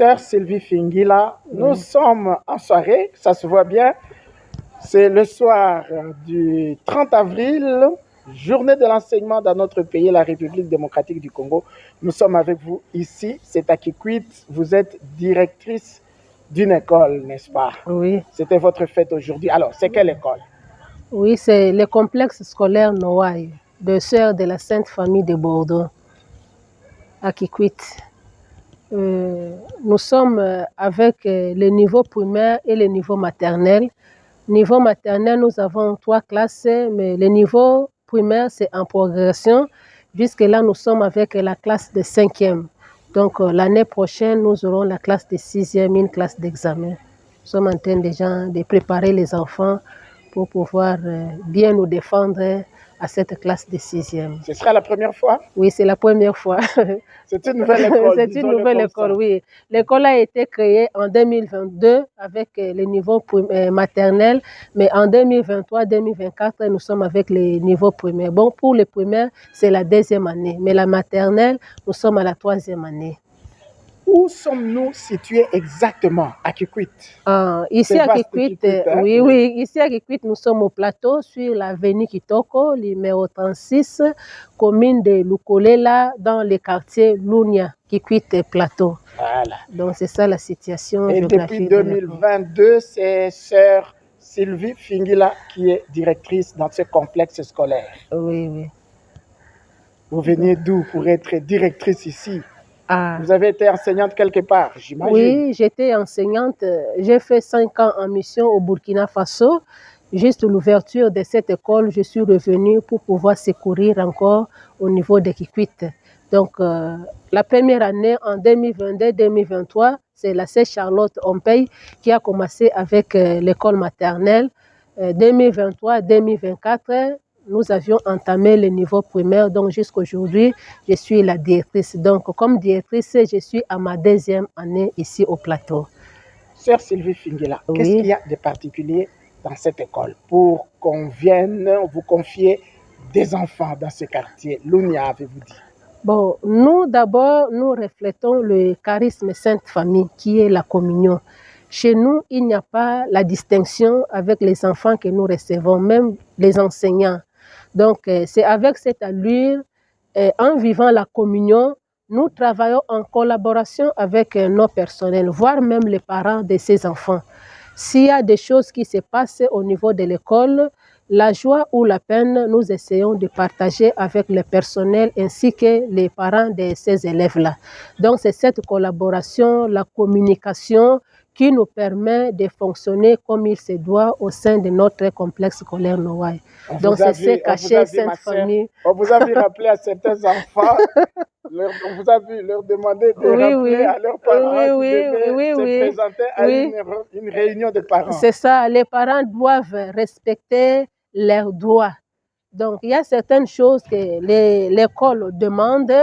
Sœur Sylvie Fingila, nous sommes en soirée, ça se voit bien. C'est le soir du 30 avril, journée de l'enseignement dans notre pays, la République démocratique du Congo. Nous sommes avec vous ici, c'est à Kikwit. Vous êtes directrice d'une école, n'est-ce pas? Oui. C'était votre fête aujourd'hui. Alors, c'est quelle école? Oui, c'est le complexe scolaire Noailles, de Sœurs de la Sainte Famille de Bordeaux, à Kikwit. Nous sommes avec le niveau primaire et le niveau maternel. Niveau maternel, nous avons 3 classes, mais le niveau primaire, c'est en progression. Jusque-là, nous sommes avec la classe de 5e. Donc, l'année prochaine, nous aurons la classe de 6e, une classe d'examen. Nous sommes en train déjà de préparer les enfants pour pouvoir bien nous défendre à cette classe de 6e. Ce sera la première fois? Oui, c'est la première fois. C'est une nouvelle école. C'est une nouvelle école, oui. L'école a été créée en 2022 avec le niveau maternel, mais en 2023-2024, nous sommes avec les niveaux primaires. Bon, pour les primaires, c'est la 2e année, mais la maternelle, nous sommes à la 3e année. Où sommes-nous situés exactement à Kikwit? Ici à Kikwit, oui, ici à Kikwit, nous sommes au plateau sur l'avenue Kitoko, numéro 36, commune de Lukolela, dans le quartier Lunia, Kikwit Plateau. Voilà. Donc c'est ça la situation. Et depuis 2022, c'est Sœur Sylvie Fingila qui est directrice dans ce complexe scolaire. Oui, oui. Vous venez d'où pour être directrice ici? Vous avez été enseignante quelque part, j'imagine? Oui, j'étais enseignante. J'ai fait 5 ans en mission au Burkina Faso. Juste l'ouverture de cette école, je suis revenue pour pouvoir secourir encore au niveau de Kikwit. Donc, la première année, en 2022-2023, c'est la sœur Charlotte Ompey qui a commencé avec l'école maternelle. 2023-2024, nous avions entamé le niveau primaire, donc jusqu'aujourd'hui, je suis la directrice. Donc, comme directrice, je suis à ma 2e année ici au plateau. Sœur Sylvie Fingila, Oui. Qu'est-ce qu'il y a de particulier dans cette école pour qu'on vienne vous confier des enfants dans ce quartier? Lunia, avez-vous dit? Bon, nous d'abord, nous reflétons le charisme Sainte Famille qui est la communion. Chez nous, il n'y a pas la distinction avec les enfants que nous recevons, même les enseignants. Donc, c'est avec cette allure, en vivant la communion, nous travaillons en collaboration avec nos personnels, voire même les parents de ces enfants. S'il y a des choses qui se passent au niveau de l'école, la joie ou la peine, nous essayons de partager avec le personnel ainsi que les parents de ces élèves-là. Donc, c'est cette collaboration, la communication qui nous permet de fonctionner comme il se doit au sein de notre complexe scolaire Noailles. Donc, c'est ce cachet Sainte Famille. On vous a vu rappeler à certains enfants, on vous a vu leur demander de rappeler à leurs parents de se présenter à une réunion de parents. C'est ça, les parents doivent respecter leurs droits. Donc, il y a certaines choses que l'école demande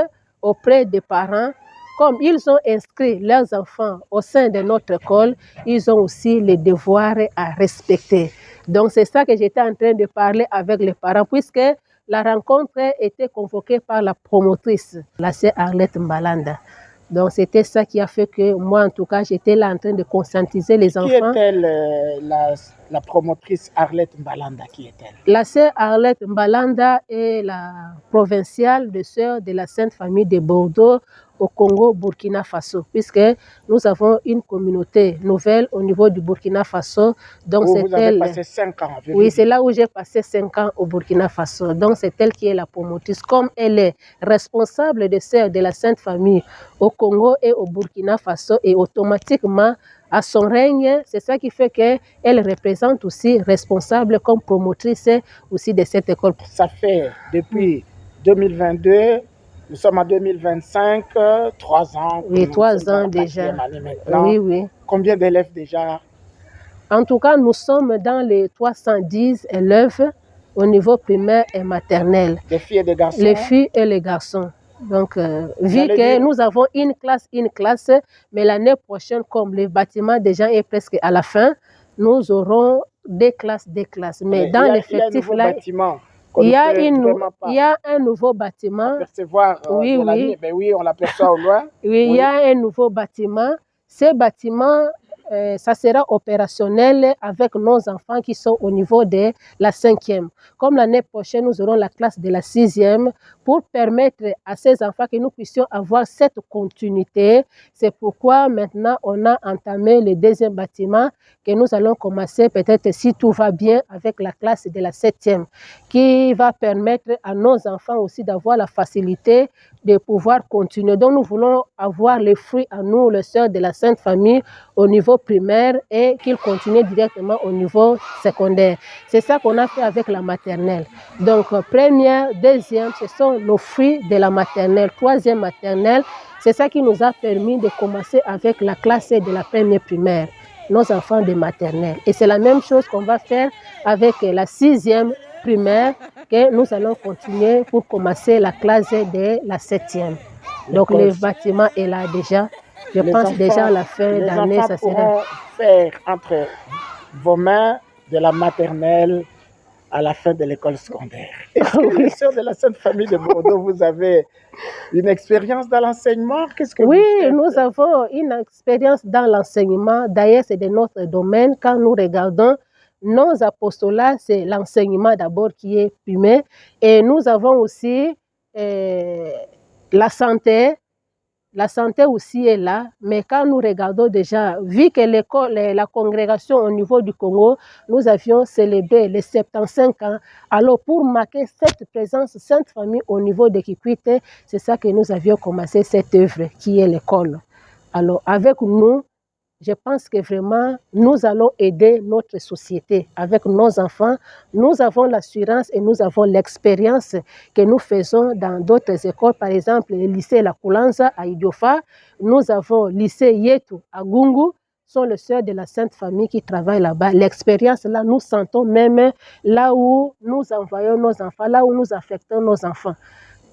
auprès des parents. Comme ils ont inscrit leurs enfants au sein de notre école, ils ont aussi les devoirs à respecter. Donc, c'est ça que j'étais en train de parler avec les parents, puisque la rencontre était convoquée par la promotrice, la sœur Arlette Mbalanda. Donc, c'était ça qui a fait que moi, en tout cas, j'étais là en train de conscientiser les enfants. Qui est-elle, la promotrice Arlette Mbalanda? Qui est-elle? La sœur Arlette Mbalanda est la provinciale de sœurs de la Sainte Famille de Bordeaux au Congo, Burkina Faso, puisque nous avons une communauté nouvelle au niveau du Burkina Faso. Donc, vous avez passé 5 ans. Oui, c'est là où j'ai passé 5 ans au Burkina Faso. Donc, c'est elle qui est la promotrice. Comme elle est responsable des sœurs de la Sainte Famille au Congo et au Burkina Faso, et automatiquement, à son règne, c'est ça qui fait qu'elle représente aussi responsable comme promotrice aussi de cette école. Ça fait depuis 2022, nous sommes en 2025, 3 ans. Oui, 3 ans déjà. Oui, oui. Combien d'élèves déjà? En tout cas, nous sommes dans les 310 élèves au niveau primaire et maternel. Les filles et les garçons? Les filles et les garçons. Donc, vu que nous avons une classe, mais l'année prochaine, comme le bâtiment déjà est presque à la fin, nous aurons des classes. Mais dans l'effectif là, il y a un nouveau bâtiment. Oui, on l'aperçoit au loin. Oui, il y a un nouveau bâtiment. Ces bâtiments, ça sera opérationnel avec nos enfants qui sont au niveau de la 5e. Comme l'année prochaine, nous aurons la classe de la 6e pour permettre à ces enfants que nous puissions avoir cette continuité. C'est pourquoi maintenant, on a entamé le 2e bâtiment que nous allons commencer peut-être si tout va bien avec la classe de la 7e qui va permettre à nos enfants aussi d'avoir la facilité de pouvoir continuer. Donc nous voulons avoir les fruits à nous, les sœurs de la Sainte Famille, au niveau primaire et qu'ils continuent directement au niveau secondaire. C'est ça qu'on a fait avec la maternelle. Donc première, deuxième, ce sont nos fruits de la maternelle. Troisième maternelle, c'est ça qui nous a permis de commencer avec la classe de la première primaire, nos enfants de maternelle. Et c'est la même chose qu'on va faire avec la 6e primaire que nous allons continuer pour commencer la classe de la 7e. Donc le bâtiment est là déjà. Je pense déjà à la fin d'année, ça sera. Les enfants pourront faire entre vos mains de la maternelle à la fin de l'école secondaire. Est-ce que les sœurs de la Sainte Famille de Bordeaux, vous avez une expérience dans l'enseignement? Oui, nous avons une expérience dans l'enseignement. D'ailleurs, c'est de notre domaine. Quand nous regardons nos apostolats, c'est l'enseignement d'abord qui est primé. Et nous avons aussi la santé. La santé aussi est là, mais quand nous regardons déjà, vu que la congrégation au niveau du Congo, nous avions célébré les 75 ans, alors pour marquer cette présence Sainte Famille au niveau de Kikwit, c'est ça que nous avions commencé cette œuvre qui est l'école. Alors avec nous, je pense que vraiment, nous allons aider notre société avec nos enfants. Nous avons l'assurance et nous avons l'expérience que nous faisons dans d'autres écoles. Par exemple, le lycée La Koulanza à Idiofa. Nous avons le lycée Yetu à Gungu. Ce sont les sœurs de la Sainte Famille qui travaillent là-bas. L'expérience, là, nous sentons même là où nous envoyons nos enfants, là où nous affectons nos enfants.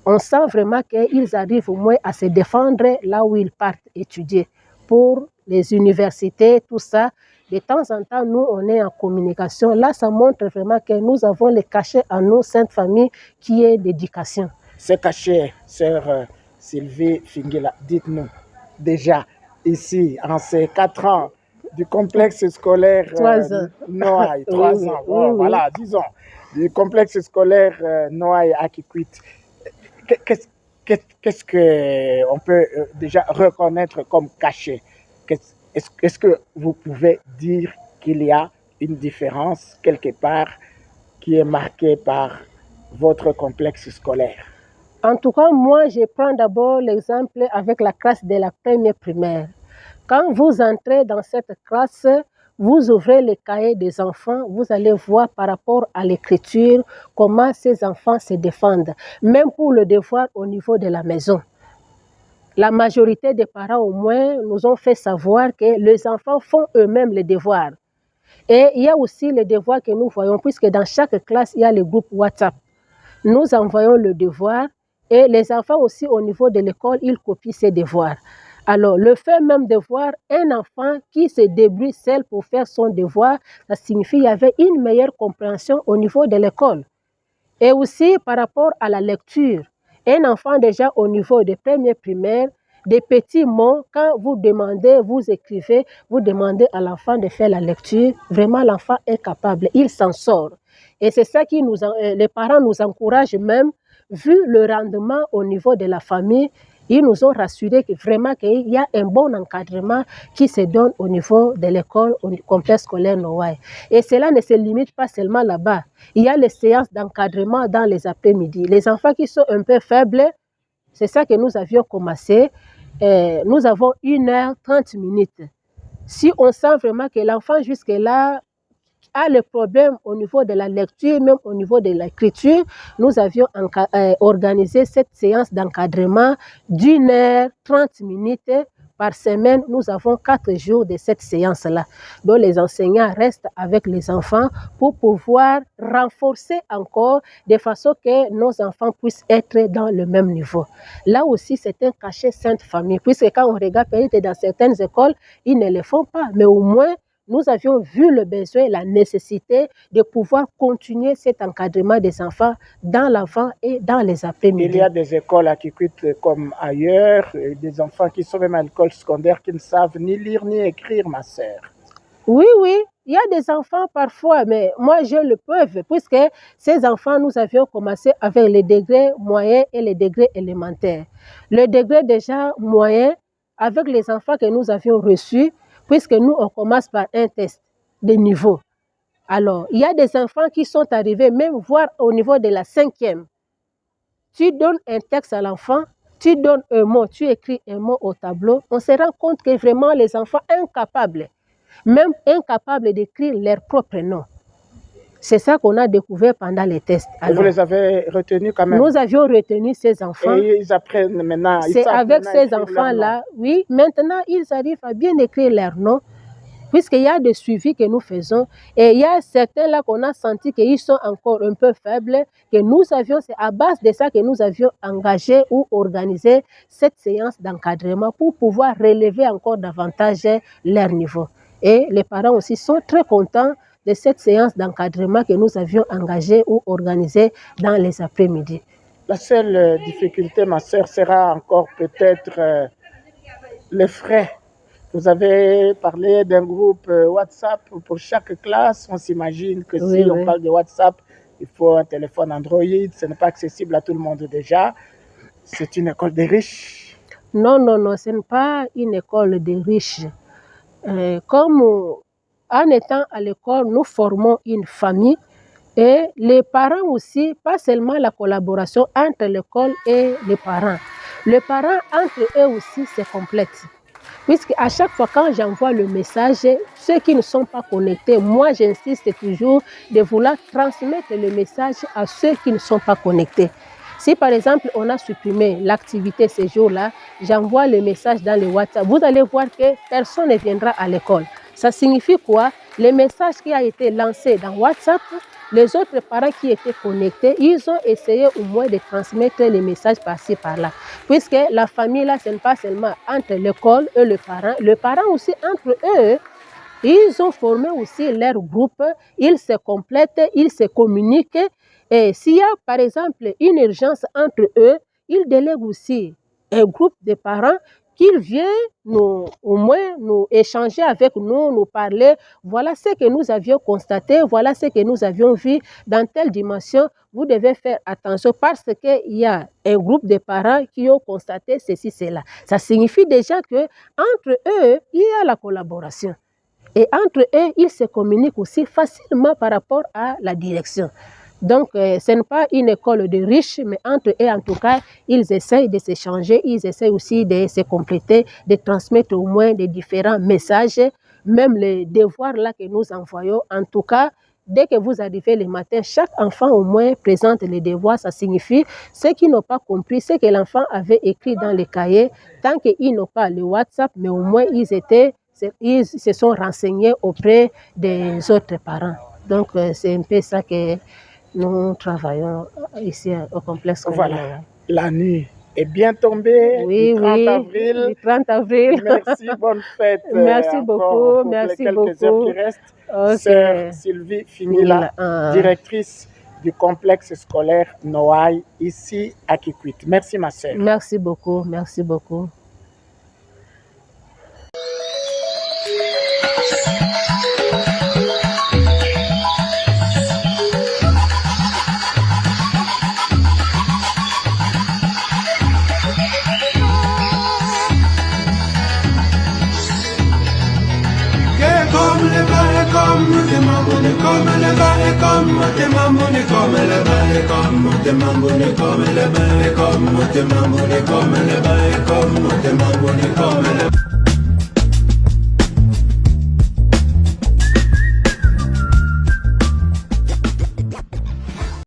On sent vraiment qu'ils arrivent au moins à se défendre là où ils partent étudier. Pour les universités, tout ça, de temps en temps, nous, on est en communication. Là, ça montre vraiment que nous avons le cachet en nous, Sainte Famille, qui est l'éducation. Ce cachet, sœur Sylvie Fingila, dites-nous, déjà, ici, en ces 4 ans du complexe scolaire Noaï, 3 ans, bon, voilà, disons, du complexe scolaire Noaï à Kikwit, qu'est-ce qu'on peut déjà reconnaître comme cachet? Est-ce que vous pouvez dire qu'il y a une différence quelque part qui est marquée par votre complexe scolaire? En tout cas, moi, je prends d'abord l'exemple avec la classe de la première primaire. Quand vous entrez dans cette classe, vous ouvrez les cahiers des enfants, vous allez voir par rapport à l'écriture comment ces enfants se défendent, même pour le devoir au niveau de la maison. La majorité des parents, au moins, nous ont fait savoir que les enfants font eux-mêmes les devoirs. Et il y a aussi les devoirs que nous voyons, puisque dans chaque classe, il y a le groupe WhatsApp. Nous envoyons le devoir et les enfants aussi, au niveau de l'école, ils copient ces devoirs. Alors, le fait même de voir un enfant qui se débrouille seul pour faire son devoir, ça signifie qu'il y avait une meilleure compréhension au niveau de l'école. Et aussi, par rapport à la lecture, un enfant déjà au niveau des premières primaires, des petits mots, quand vous demandez, vous écrivez, vous demandez à l'enfant de faire la lecture, vraiment l'enfant est capable, il s'en sort. Et c'est ça qui les parents nous encouragent même, vu le rendement au niveau de la famille, ils nous ont rassuré que vraiment qu'il y a un bon encadrement qui se donne au niveau de l'école, au complexe scolaire Noaï. Et cela ne se limite pas seulement là-bas. Il y a les séances d'encadrement dans les après-midi. Les enfants qui sont un peu faibles, c'est ça que nous avions commencé. Nous avons 1h30. Si on sent vraiment que l'enfant jusque-là a le problème au niveau de la lecture, même au niveau de l'écriture, nous avions organisé cette séance d'encadrement d'1h30 par semaine. Nous avons 4 jours de cette séance-là. Donc les enseignants restent avec les enfants pour pouvoir renforcer encore de façon que nos enfants puissent être dans le même niveau. Là aussi, c'est un cachet Sainte Famille, puisque quand on regarde peut-être dans certaines écoles, ils ne le font pas, mais au moins nous avions vu le besoin, la nécessité de pouvoir continuer cet encadrement des enfants dans l'avant et dans les après-midi. Il y a des écoles à Kikwit comme ailleurs, des enfants qui sont même à l'école secondaire qui ne savent ni lire ni écrire, ma sœur. Oui, il y a des enfants parfois, mais moi j'ai le preuve, puisque ces enfants, nous avions commencé avec les degrés moyens et les degrés élémentaires. Le degré déjà moyen, avec les enfants que nous avions reçus, puisque nous, on commence par un test de niveau. Alors, il y a des enfants qui sont arrivés, même voire au niveau de la 5e. Tu donnes un texte à l'enfant, tu donnes un mot, tu écris un mot au tableau, on se rend compte que vraiment les enfants incapables, même incapables d'écrire leur propre nom. C'est ça qu'on a découvert pendant les tests. Alors, vous les avez retenus quand même? Nous avions retenu ces enfants. Et ils apprennent maintenant. C'est avec ces enfants-là, oui, maintenant ils arrivent à bien écrire leur nom, puisqu'il y a des suivis que nous faisons. Et il y a certains là qu'on a senti qu'ils sont encore un peu faibles, que nous avions, c'est à base de ça que nous avions engagé ou organisé cette séance d'encadrement pour pouvoir relever encore davantage leur niveau. Et les parents aussi sont très contents de cette séance d'encadrement que nous avions engagée ou organisée dans les après-midi. La seule difficulté, ma sœur, sera encore peut-être les frais. Vous avez parlé d'un groupe WhatsApp pour chaque classe. On s'imagine que si on parle de WhatsApp, il faut un téléphone Android. Ce n'est pas accessible à tout le monde déjà. C'est une école des riches. Non, ce n'est pas une école des riches. Comme en étant à l'école, nous formons une famille et les parents aussi, pas seulement la collaboration entre l'école et les parents. Les parents, entre eux aussi, se complètent. Puisque à chaque fois quand j'envoie le message, ceux qui ne sont pas connectés, moi j'insiste toujours de vouloir transmettre le message à ceux qui ne sont pas connectés. Si par exemple on a supprimé l'activité ces jours-là, j'envoie le message dans le WhatsApp, vous allez voir que personne ne viendra à l'école. Ça signifie quoi? Le message qui a été lancé dans WhatsApp, les autres parents qui étaient connectés, ils ont essayé au moins de transmettre les messages par-ci, par-là. Puisque la famille, là, ce n'est pas seulement entre l'école et le parent aussi entre eux, ils ont formé aussi leur groupe, ils se complètent, ils se communiquent. Et s'il y a, par exemple, une urgence entre eux, ils délèguent aussi un groupe de parents qu'ils viennent au moins nous échanger avec nous, nous parler. Voilà ce que nous avions constaté, voilà ce que nous avions vu dans telle dimension. Vous devez faire attention parce qu'il y a un groupe de parents qui ont constaté ceci, cela. Ça signifie déjà qu'entre eux, il y a la collaboration. Et entre eux, ils se communiquent aussi facilement par rapport à la direction. Donc, ce n'est pas une école de riches, mais entre eux, en tout cas, ils essayent de s'échanger, ils essayent aussi de se compléter, de transmettre au moins des différents messages, même les devoirs là que nous envoyons. En tout cas, dès que vous arrivez le matin, chaque enfant au moins présente les devoirs. Ça signifie ceux qui n'ont pas compris ce que l'enfant avait écrit dans les cahiers, tant qu'ils n'ont pas le WhatsApp, mais au moins ils se sont renseignés auprès des autres parents. Donc, c'est un peu ça que nous travaillons ici au complexe. Voilà, la nuit est bien tombée, oui, le 30 avril. Le 30 avril. Merci, bonne fête. Merci beaucoup, merci les quelques heures qui restent. Sœur Sylvie Finila, directrice du complexe scolaire Noailles, ici à Kikwit. Merci ma sœur. Merci beaucoup, merci beaucoup. Comme le